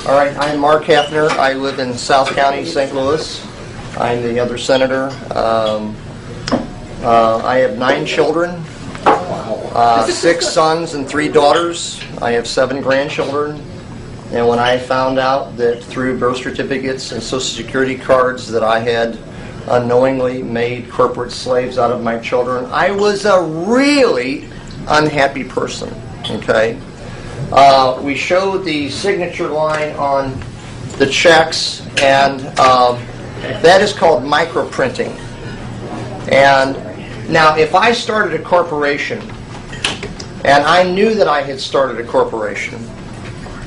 All right, I'm Mark Hafner. I live in South County, St. Louis. I'm the other senator. I have 9 children, 6 sons and 3 daughters. I have 7 grandchildren. And when I found out that through birth certificates and Social Security cards that I had unknowingly made corporate slaves out of my children, I was a really unhappy person. Okay? We showed the signature line on the checks, and that is called microprinting. And now, if I started a corporation, and I knew that I had started a corporation,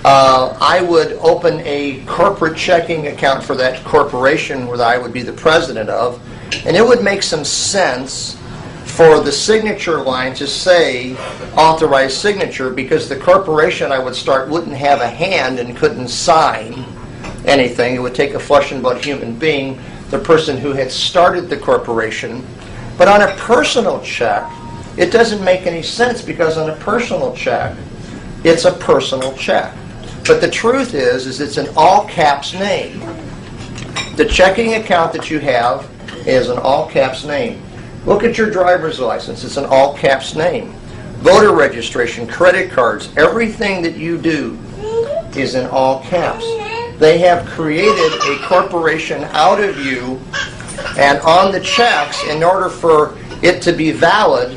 I would open a corporate checking account for that corporation where I would be the president of, and it would make some sense for the signature line to say authorized signature, because the corporation I would start wouldn't have a hand and couldn't sign anything. It would take a flesh and blood human being, the person who had started the corporation. But on a personal check, it doesn't make any sense, because on a personal check, it's a personal check. But the truth is it's an all caps name. The checking account that you have is an all caps name. Look at your driver's license. It's an all caps name. Voter registration, credit cards, everything that you do is in all caps. They have created a corporation out of you, and on the checks, in order for it to be valid,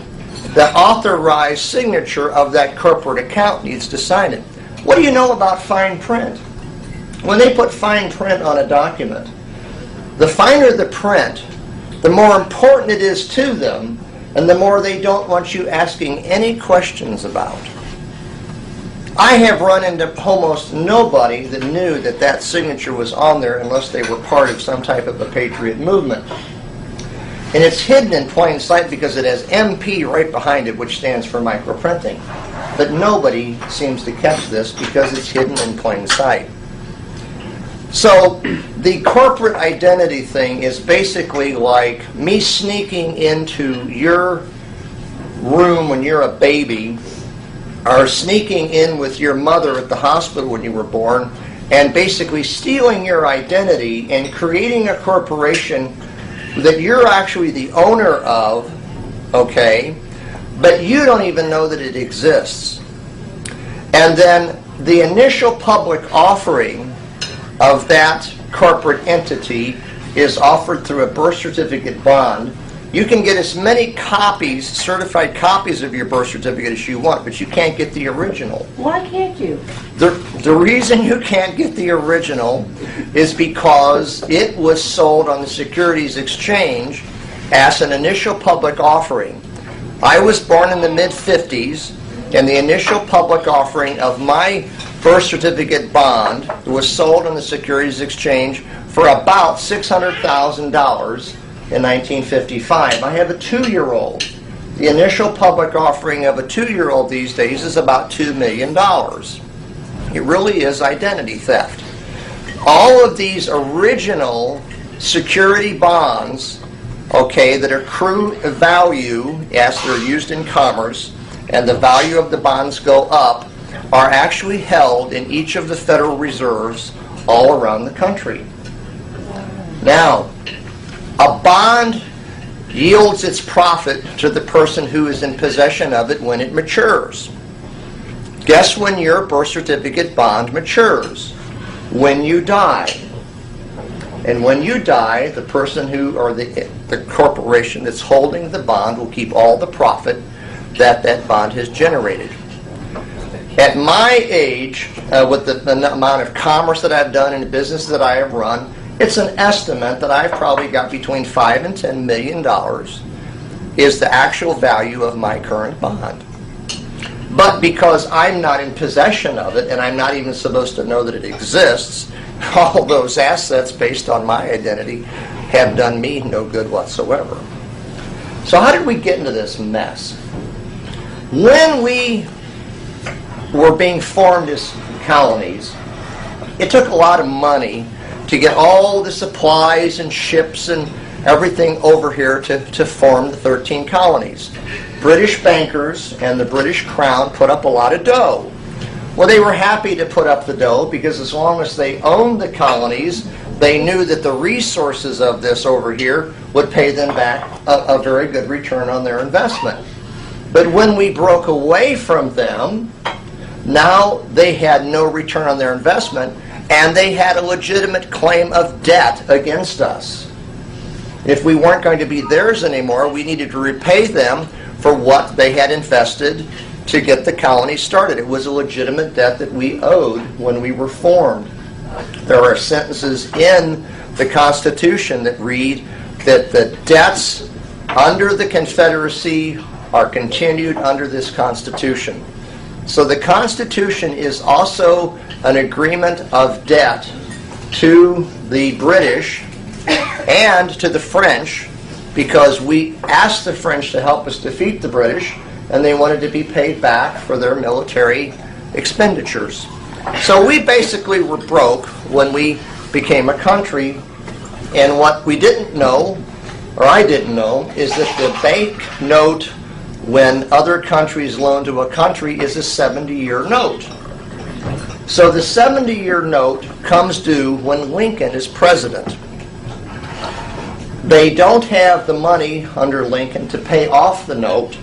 the authorized signature of that corporate account needs to sign it. What do you know about fine print? When they put fine print on a document, the finer the print, the more important it is to them, and the more they don't want you asking any questions about. I have run into almost nobody that knew that that signature was on there unless they were part of some type of a patriot movement. And it's hidden in plain sight because it has MP right behind it, which stands for microprinting. But nobody seems to catch this because it's hidden in plain sight. So the corporate identity thing is basically like me sneaking into your room when you're a baby, or sneaking in with your mother at the hospital when you were born, and basically stealing your identity and creating a corporation that you're actually the owner of, okay, but you don't even know that it exists. And then the initial public offering of that corporate entity is offered through a birth certificate bond. You can get as many copies, certified copies of your birth certificate as you want, but you can't get the original. Why can't you? The reason you can't get the original is because it was sold on the Securities Exchange as an initial public offering. I was born in the mid-50s, and the initial public offering of my birth certificate bond was sold on the Securities Exchange for about $600,000 in 1955. I have a 2-year-old. The initial public offering of a 2-year-old these days is about $2 million. It really is identity theft. All of these original security bonds, okay, that accrue value as they're used in commerce, and the value of the bonds go up, are actually held in each of the Federal Reserves all around the country. Now, a bond yields its profit to the person who is in possession of it when it matures. Guess when your birth certificate bond matures? When you die. And when you die, the person who, or the corporation that's holding the bond, will keep all the profit that that bond has generated. At my age, with the amount of commerce that I've done and the business that I have run, it's an estimate that I've probably got between $5 and $10 million is the actual value of my current bond. But because I'm not in possession of it, and I'm not even supposed to know that it exists, all those assets based on my identity have done me no good whatsoever. So how did we get into this mess? When we were being formed as colonies, it took a lot of money to get all the supplies and ships and everything over here to form the 13 colonies. British bankers and the British Crown put up a lot of dough. Well, they were happy to put up the dough because as long as they owned the colonies, they knew that the resources of this over here would pay them back a very good return on their investment. But when we broke away from them, now they had no return on their investment, and they had a legitimate claim of debt against us. If we weren't going to be theirs anymore, we needed to repay them for what they had invested to get the colony started. It was a legitimate debt that we owed when we were formed. There are sentences in the Constitution that read that the debts under the Confederacy are continued under this Constitution. So the Constitution is also an agreement of debt to the British and to the French, because we asked the French to help us defeat the British, and they wanted to be paid back for their military expenditures. So we basically were broke when we became a country, and what we didn't know, or I didn't know, is that the bank note when other countries loan to a country is a 70-year note. So the 70-year note comes due when Lincoln is president. They don't have the money under Lincoln to pay off the note.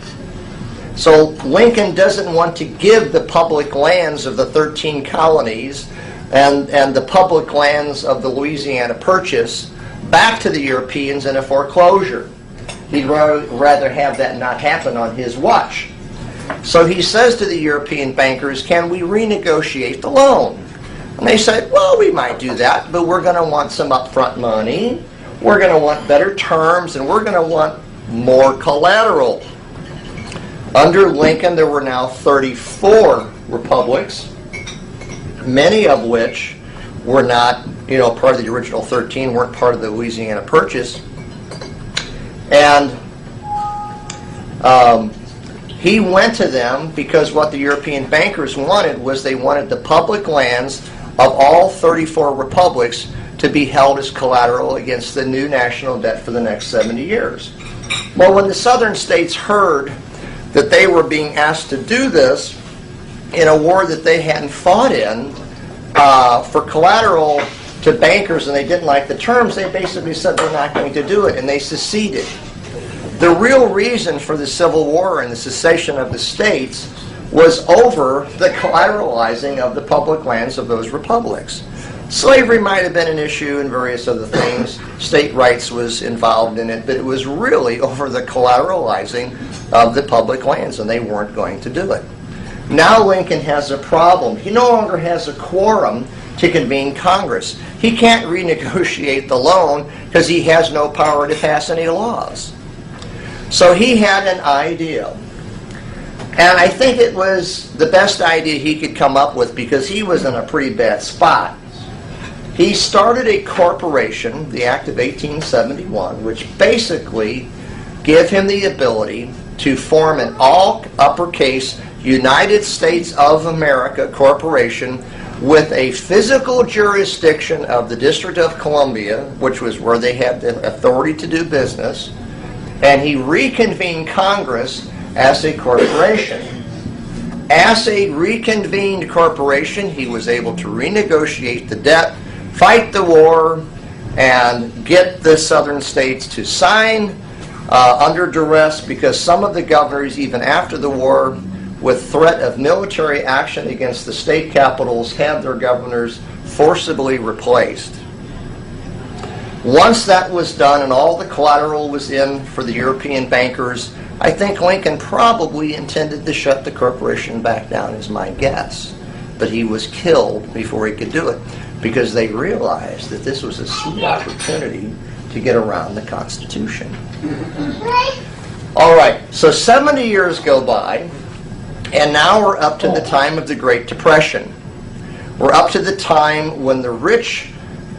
So Lincoln doesn't want to give the public lands of the 13 colonies and the public lands of the Louisiana Purchase back to the Europeans in a foreclosure. He'd rather have that not happen on his watch. So he says to the European bankers, can we renegotiate the loan? And they said, well, we might do that, but we're going to want some upfront money, we're going to want better terms, and we're going to want more collateral. Under Lincoln, there were now 34 republics, many of which were not, part of the original 13, weren't part of the Louisiana Purchase. And he went to them because what the European bankers wanted was they wanted the public lands of all 34 republics to be held as collateral against the new national debt for the next 70 years. Well, when the southern states heard that they were being asked to do this in a war that they hadn't fought in for collateral to bankers, and they didn't like the terms, they basically said they're not going to do it, and they seceded. The real reason for the Civil War and the secession of the states was over the collateralizing of the public lands of those republics. Slavery might have been an issue and various other things. State rights was involved in it, but it was really over the collateralizing of the public lands, and they weren't going to do it. Now Lincoln has a problem. He no longer has a quorum to convene Congress. He can't renegotiate the loan because he has no power to pass any laws. So he had an idea. And I think it was the best idea he could come up with because he was in a pretty bad spot. He started a corporation, the Act of 1871, which basically gave him the ability to form an all-uppercase United States of America corporation with a physical jurisdiction of the District of Columbia, which was where they had the authority to do business, and he reconvened Congress as a corporation. As a reconvened corporation, he was able to renegotiate the debt, fight the war, and get the southern states to sign under duress, because some of the governors, even after the war, with threat of military action against the state capitals, had their governors forcibly replaced. Once that was done and all the collateral was in for the European bankers, I think Lincoln probably intended to shut the corporation back down, is my guess. But he was killed before he could do it, because they realized that this was a sweet opportunity to get around the Constitution. All right, so 70 years go by, and now we're up to the time of the Great Depression. We're up to the time when the rich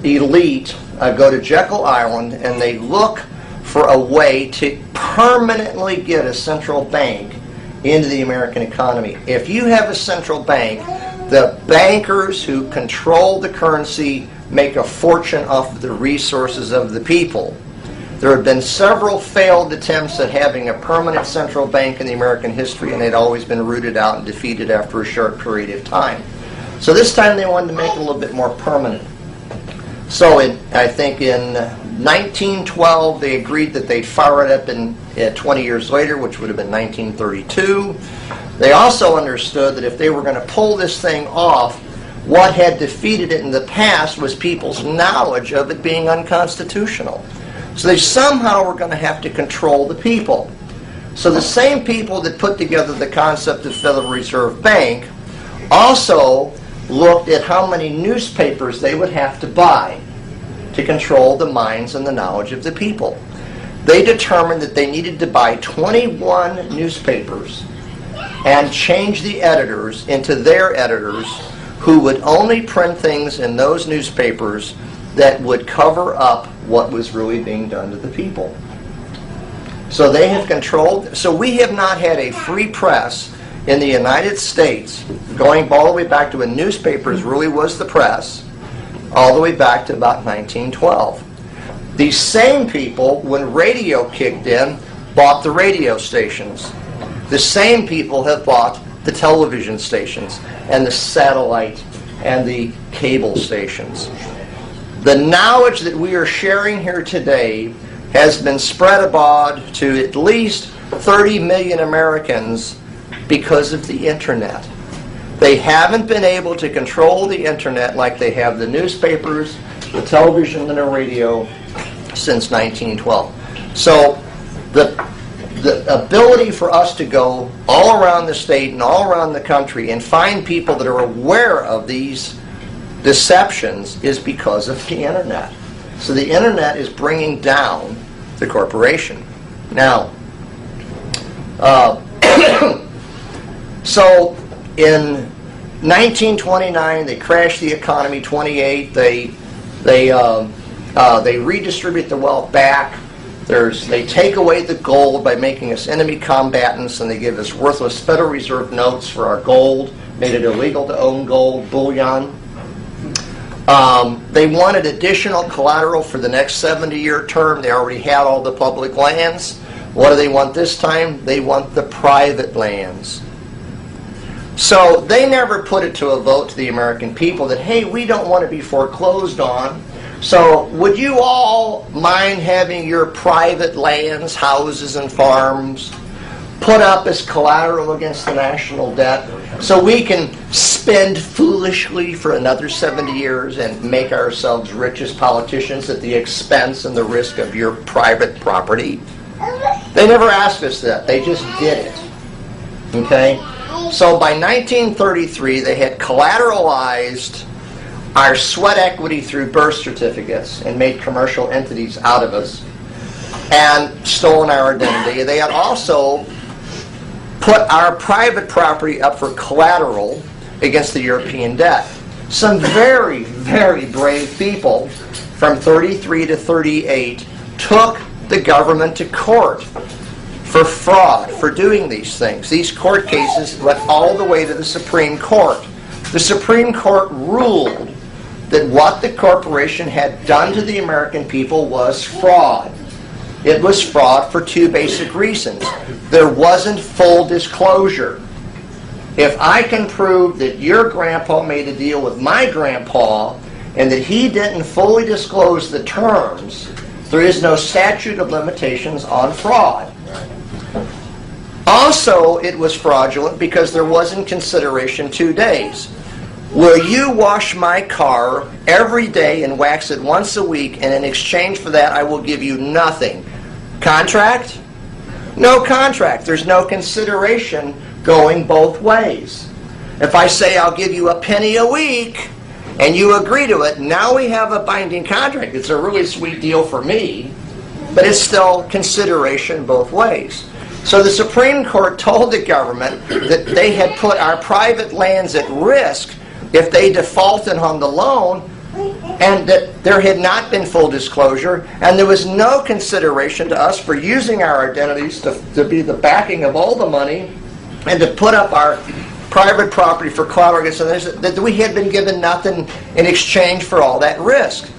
elite go to Jekyll Island and they look for a way to permanently get a central bank into the American economy. If you have a central bank, the bankers who control the currency make a fortune off of the resources of the people. There had been several failed attempts at having a permanent central bank in the American history, and they'd always been rooted out and defeated after a short period of time. So this time they wanted to make it a little bit more permanent. So I think in 1912 they agreed that they'd fire it up 20 years later, which would have been 1932. They also understood that if they were going to pull this thing off, what had defeated it in the past was people's knowledge of it being unconstitutional. So they somehow were going to have to control the people. So the same people that put together the concept of Federal Reserve Bank also looked at how many newspapers they would have to buy to control the minds and the knowledge of the people. They determined that they needed to buy 21 newspapers and change the editors into their editors, who would only print things in those newspapers that would cover up what was really being done to the people. So they have controlled. So we have not had a free press in the United States, going all the way back to when newspapers really was the press, all the way back to about 1912. These same people, when radio kicked in, bought the radio stations. The same people have bought the television stations and the satellite and the cable stations. The knowledge that we are sharing here today has been spread abroad to at least 30 million Americans because of the internet. They haven't been able to control the internet like they have the newspapers, the television, and the radio since 1912. So the ability for us to go all around the state and all around the country and find people that are aware of these deceptions is because of the internet. So the internet is bringing down the corporation. Now, so in 1929 they crashed the economy. 28 they redistribute the wealth back. They take away the gold by making us enemy combatants, and they give us worthless Federal Reserve notes for our gold, made it illegal to own gold, bullion. They wanted additional collateral for the next 70-year term. They already had all the public lands. What do they want this time? They want the private lands. So they never put it to a vote to the American people that, hey, we don't want to be foreclosed on. So would you all mind having your private lands, houses, and farms put up as collateral against the national debt so we can spend foolishly for another 70 years and make ourselves rich as politicians at the expense and the risk of your private property? They never asked us that. They just did it. Okay? So by 1933, they had collateralized our sweat equity through birth certificates and made commercial entities out of us and stolen our identity. They had also put our private property up for collateral against the European debt. Some very, very brave people from 33 to 38 took the government to court for fraud, for doing these things. These court cases went all the way to the Supreme Court. The Supreme Court ruled that what the corporation had done to the American people was fraud. It was fraud for two basic reasons. There wasn't full disclosure. If I can prove that your grandpa made a deal with my grandpa and that he didn't fully disclose the terms, there is no statute of limitations on fraud. Also, it was fraudulent because there wasn't consideration 2 days. Will you wash my car every day and wax it once a week, and in exchange for that I will give you nothing? Contract? No contract. There's no consideration going both ways. If I say I'll give you a penny a week and you agree to it, now we have a binding contract. It's a really sweet deal for me, but it's still consideration both ways. So the Supreme Court told the government that they had put our private lands at risk if they defaulted on the loan, and that there had not been full disclosure, and there was no consideration to us for using our identities to be the backing of all the money and to put up our private property for collateral against others, that we had been given nothing in exchange for all that risk.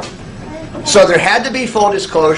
So there had to be full disclosure.